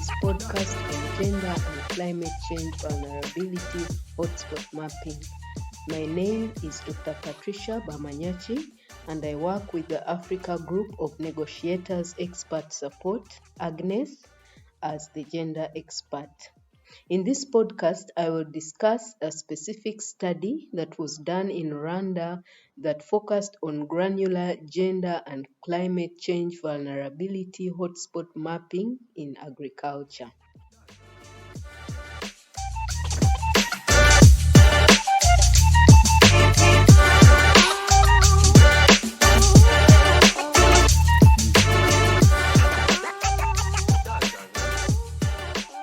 this podcast on gender and climate change vulnerability hotspot mapping. My name is Dr. Patricia Bamanyachi, and I work with the Africa Group of Negotiators Expert Support, AGNES, as the gender expert. In this podcast, I will discuss a specific study that was done in Rwanda that focused on granular gender and climate change vulnerability hotspot mapping in agriculture.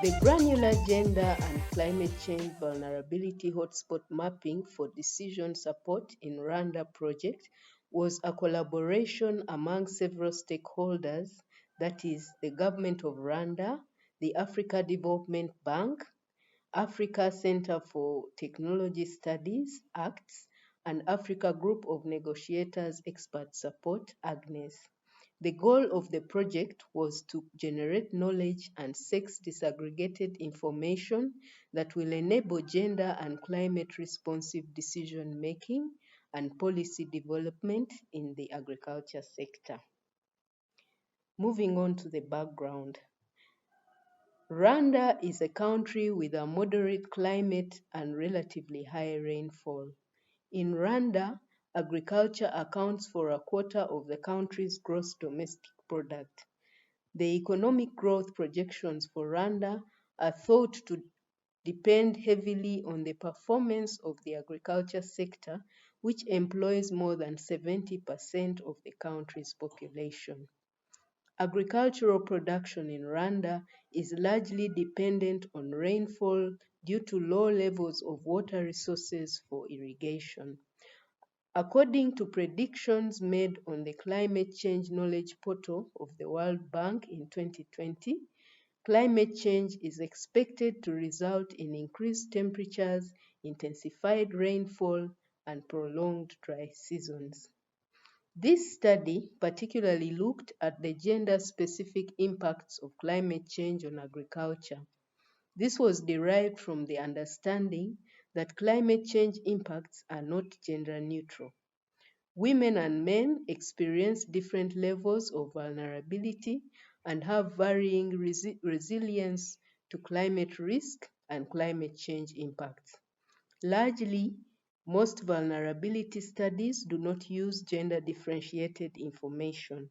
The Granular Gender and Climate Change Vulnerability Hotspot Mapping for Decision Support in Rwanda project was a collaboration among several stakeholders, that is, the Government of Rwanda, the Africa Development Bank, Africa Center for Technology Studies, ACTS, and Africa Group of Negotiators Expert Support, AGNES. The goal of the project was to generate knowledge and sex-disaggregated information that will enable gender and climate-responsive decision-making and policy development in the agriculture sector. Moving on to the background. Rwanda is a country with a moderate climate and relatively high rainfall. In Rwanda, agriculture accounts for a quarter of the country's gross domestic product. The economic growth projections for Rwanda are thought to depend heavily on the performance of the agriculture sector, which employs more than 70% of the country's population. Agricultural production in Rwanda is largely dependent on rainfall due to low levels of water resources for irrigation. According to predictions made on the Climate Change Knowledge Portal of the World Bank in 2020, climate change is expected to result in increased temperatures, intensified rainfall, and prolonged dry seasons. This study particularly looked at the gender-specific impacts of climate change on agriculture. This was derived from the understanding that climate change impacts are not gender neutral. Women and men experience different levels of vulnerability and have varying resilience to climate risk and climate change impacts. Largely, most vulnerability studies do not use gender-differentiated information.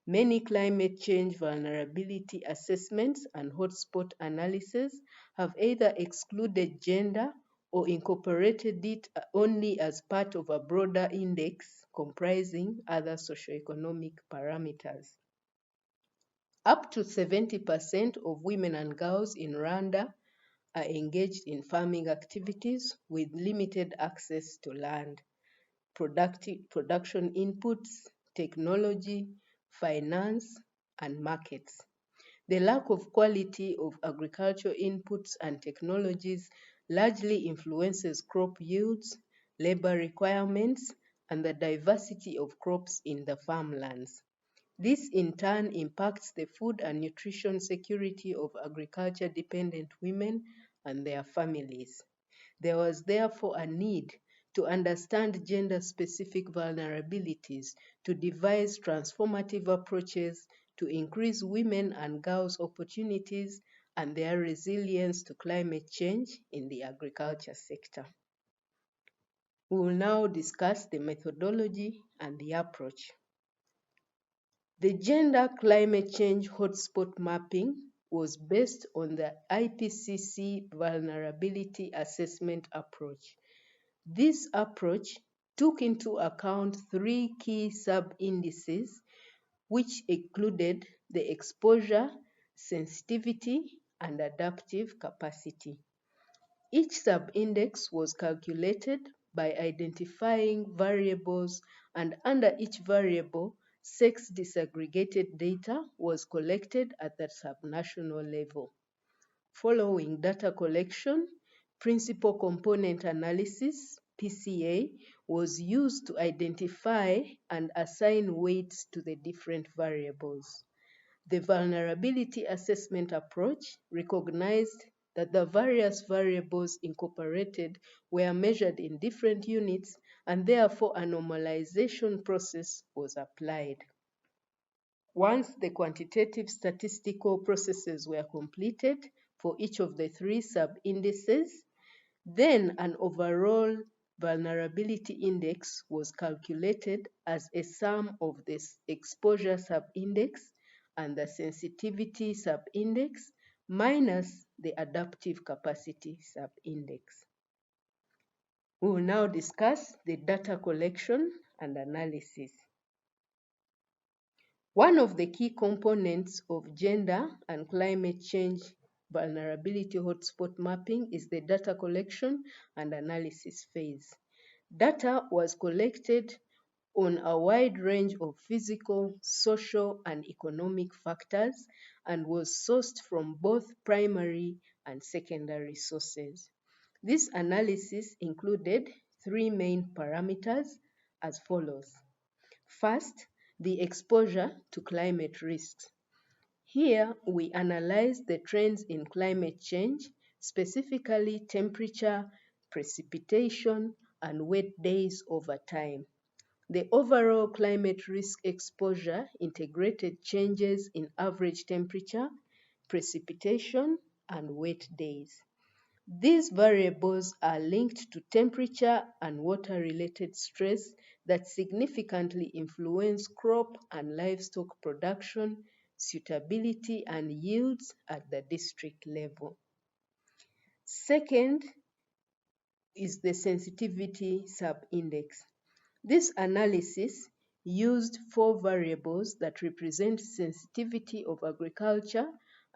Many climate change vulnerability assessments and hotspot analyses have either excluded gender or incorporated it only as part of a broader index comprising other socioeconomic parameters. Up to 70% of women and girls in Rwanda are engaged in farming activities with limited access to land, production inputs, technology, finance, and markets. The lack of quality of agricultural inputs and technologies largely influences crop yields, labor requirements, and the diversity of crops in the farmlands. This in turn impacts the food and nutrition security of agriculture-dependent women and their families. There was therefore a need to understand gender-specific vulnerabilities to devise transformative approaches to increase women and girls' opportunities and their resilience to climate change in the agriculture sector. We will now discuss the methodology and the approach. The gender climate change hotspot mapping was based on the IPCC vulnerability assessment approach. This approach took into account three key sub-indices, which included the exposure, sensitivity, and adaptive capacity. Each sub-index was calculated by identifying variables, and under each variable, sex-disaggregated data was collected at the subnational level. Following data collection, principal component analysis, PCA, was used to identify and assign weights to the different variables. The vulnerability assessment approach recognized that the various variables incorporated were measured in different units, and therefore a normalization process was applied. Once the quantitative statistical processes were completed for each of the three sub-indices, then an overall vulnerability index was calculated as a sum of the exposure sub-index and the sensitivity sub-index minus the adaptive capacity sub-index. We will now discuss the data collection and analysis. One of the key components of gender and climate change vulnerability hotspot mapping is the data collection and analysis phase. Data was collected on a wide range of physical, social, and economic factors and was sourced from both primary and secondary sources. This analysis included three main parameters as follows. First, the exposure to climate risks. Here, we analyze the trends in climate change, specifically temperature, precipitation, and wet days over time. The overall climate risk exposure integrated changes in average temperature, precipitation, and wet days. These variables are linked to temperature and water-related stress that significantly influence crop and livestock production, suitability, and yields at the district level. Second is the sensitivity sub-index. This analysis used four variables that represent sensitivity of agriculture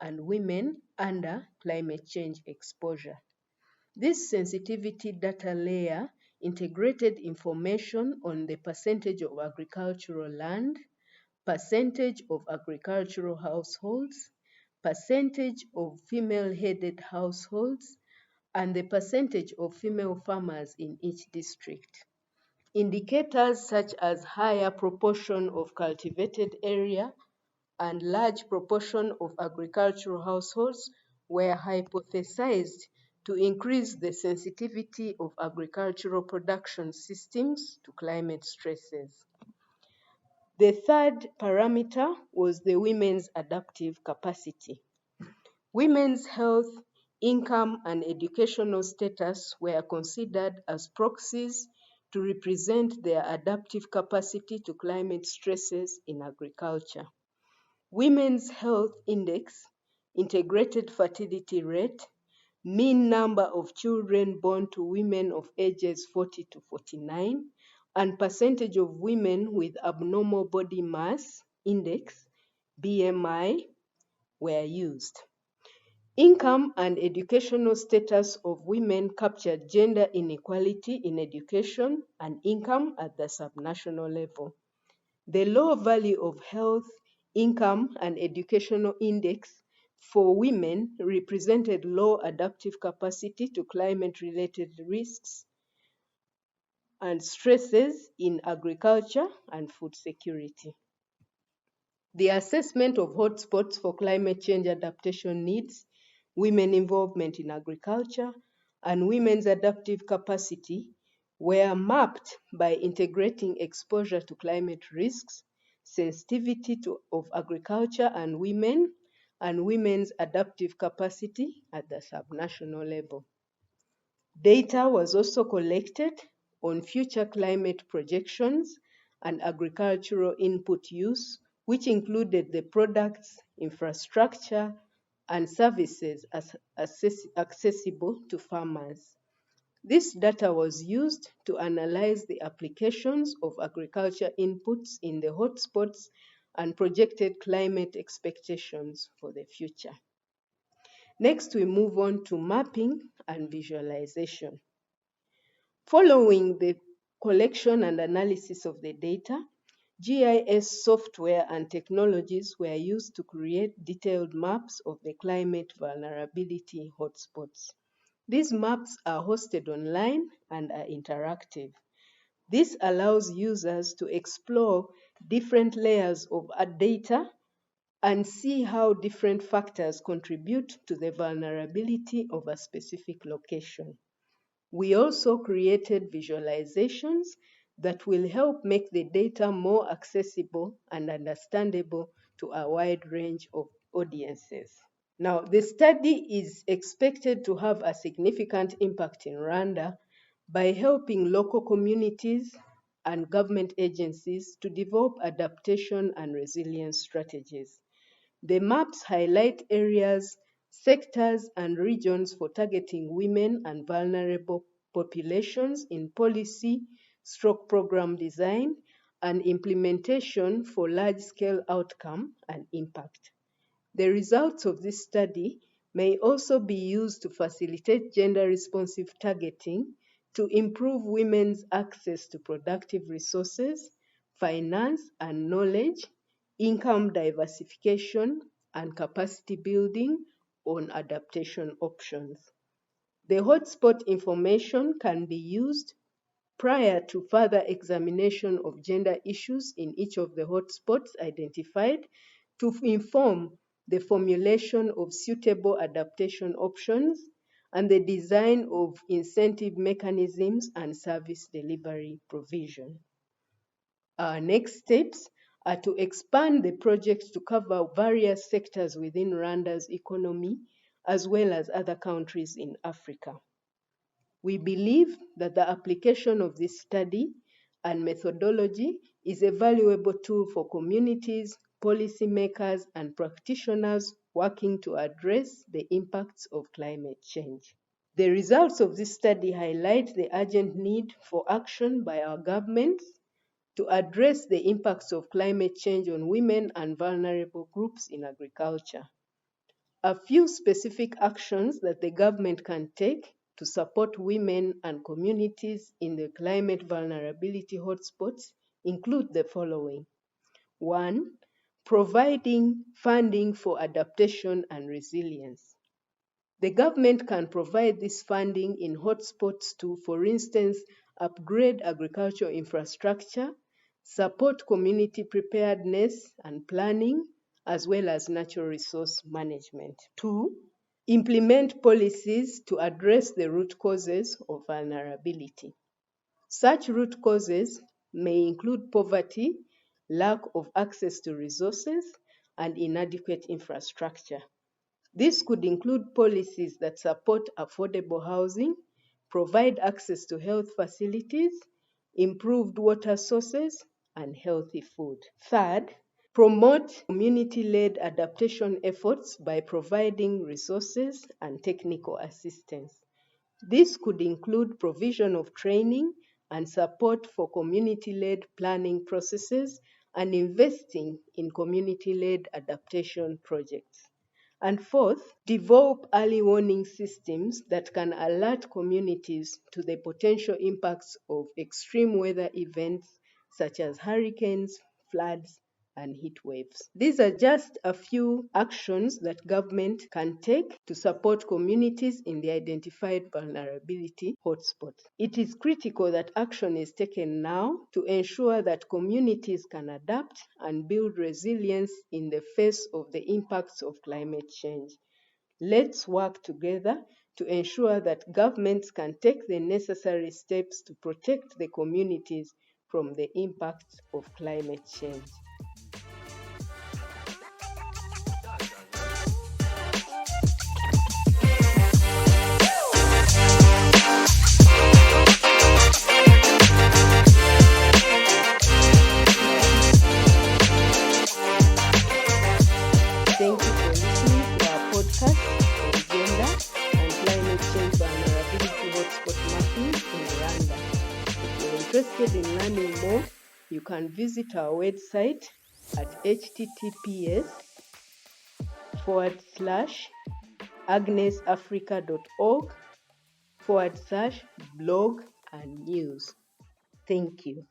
and women under climate change exposure. This sensitivity data layer integrated information on the percentage of agricultural land, percentage of agricultural households, percentage of female-headed households, and the percentage of female farmers in each district. Indicators such as higher proportion of cultivated area and large proportion of agricultural households were hypothesized to increase the sensitivity of agricultural production systems to climate stresses. The third parameter was the women's adaptive capacity. Women's health, income, and educational status were considered as proxies to represent their adaptive capacity to climate stresses in agriculture. Women's Health Index, integrated fertility rate, mean number of children born to women of ages 40 to 49, and percentage of women with abnormal body mass index, BMI, were used. Income and educational status of women captured gender inequality in education and income at the subnational level. The low value of health, income, and educational index for women represented low adaptive capacity to climate-related risks and stresses in agriculture and food security. The assessment of hotspots for climate change adaptation needs, women involvement in agriculture, and women's adaptive capacity were mapped by integrating exposure to climate risks, sensitivity of agriculture and women's adaptive capacity at the subnational level. Data was also collected on future climate projections and agricultural input use, which included the products, infrastructure, and services accessible to farmers. This data was used to analyze the applications of agriculture inputs in the hotspots and projected climate expectations for the future. Next, we move on to mapping and visualization. Following the collection and analysis of the data, GIS software and technologies were used to create detailed maps of the climate vulnerability hotspots. These maps are hosted online and are interactive. This allows users to explore different layers of data and see how different factors contribute to the vulnerability of a specific location. We also created visualizations that will help make the data more accessible and understandable to a wide range of audiences. Now, the study is expected to have a significant impact in Rwanda by helping local communities and government agencies to develop adaptation and resilience strategies. The maps highlight areas, sectors, and regions for targeting women and vulnerable populations in policy, program design, and implementation for large-scale outcome and impact. The results of this study may also be used to facilitate gender-responsive targeting to improve women's access to productive resources, finance and knowledge, income diversification, and capacity building on adaptation options. The hotspot information can be used prior to further examination of gender issues in each of the hotspots identified to inform the formulation of suitable adaptation options and the design of incentive mechanisms and service delivery provision. Our next steps are to expand the project to cover various sectors within Rwanda's economy, as well as other countries in Africa. We believe that the application of this study and methodology is a valuable tool for communities, policymakers, and practitioners working to address the impacts of climate change. The results of this study highlight the urgent need for action by our governments to address the impacts of climate change on women and vulnerable groups in agriculture. A few specific actions that the government can take to support women and communities in the climate vulnerability hotspots include the following. 1. Providing funding for adaptation and resilience. The government can provide this funding in hotspots to, for instance, upgrade agricultural infrastructure, support community preparedness and planning, as well as natural resource management. 2. Implement policies to address the root causes of vulnerability. Such root causes may include poverty, lack of access to resources, and inadequate infrastructure. This could include policies that support affordable housing, provide access to health facilities, improved water sources, and healthy food. Third, promote community-led adaptation efforts by providing resources and technical assistance. This could include provision of training and support for community-led planning processes and investing in community-led adaptation projects. And fourth, develop early warning systems that can alert communities to the potential impacts of extreme weather events such as hurricanes, floods, and heat waves. These are just a few actions that government can take to support communities in the identified vulnerability hotspots. It is critical that action is taken now to ensure that communities can adapt and build resilience in the face of the impacts of climate change. Let's work together to ensure that governments can take the necessary steps to protect the communities from the impacts of climate change. Thank you for listening to our podcast on gender and climate change vulnerability hotspot mapping in Rwanda. If you're interested in learning more, you can visit our website at https://agnesafrica.org/blog and news. Thank you.